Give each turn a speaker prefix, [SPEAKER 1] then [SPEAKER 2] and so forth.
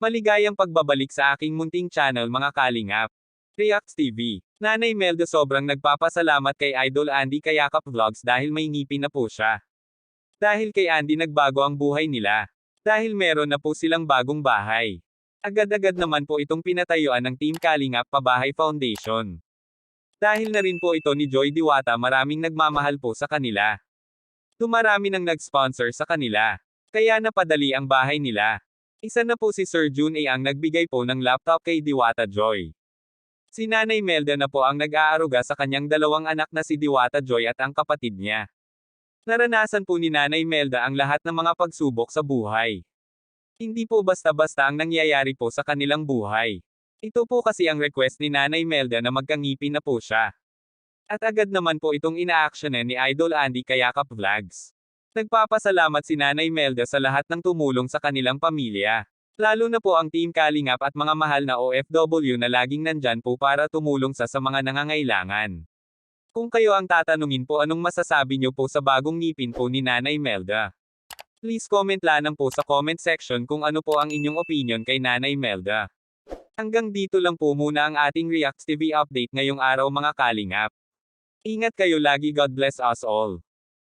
[SPEAKER 1] Maligayang pagbabalik sa aking munting channel mga kalingap. Reacts TV. Nanay Melda sobrang nagpapasalamat kay Idol Andy Kayakap Vlogs dahil may ngipin na po siya. Dahil kay Andy nagbago ang buhay nila. Dahil meron na po silang bagong bahay. Agad-agad naman po itong pinatayuan ng Team Kalingap Pabahay Foundation. Dahil na rin po ito ni Joy Diwata, maraming nagmamahal po sa kanila. Dumarami nang nag-sponsor sa kanila. Kaya napadali ang bahay nila. Isa na po si Sir June A ang nagbigay po ng laptop kay Diwata Joy. Si Nanay Melda na po ang nag-aaruga sa kanyang dalawang anak na si Diwata Joy at ang kapatid niya. Naranasan po ni Nanay Melda ang lahat ng mga pagsubok sa buhay. Hindi po basta-basta ang nangyayari po sa kanilang buhay. Ito po kasi ang request ni Nanay Melda na magkangipin na po siya. At agad naman po itong ina-actionan ni Idol Andy Kayakap Vlogs. Nagpapasalamat si Nanay Melda sa lahat ng tumulong sa kanilang pamilya. Lalo na po ang Team Kalingap at mga mahal na OFW na laging nandyan po para tumulong sa mga nangangailangan. Kung kayo ang tatanungin po, anong masasabi nyo po sa bagong ngipin po ni Nanay Melda? Please comment lang po sa comment section kung ano po ang inyong opinion kay Nanay Melda. Hanggang dito lang po muna ang ating Reacts TV update ngayong araw mga kalingap. Ingat kayo lagi, God bless us all.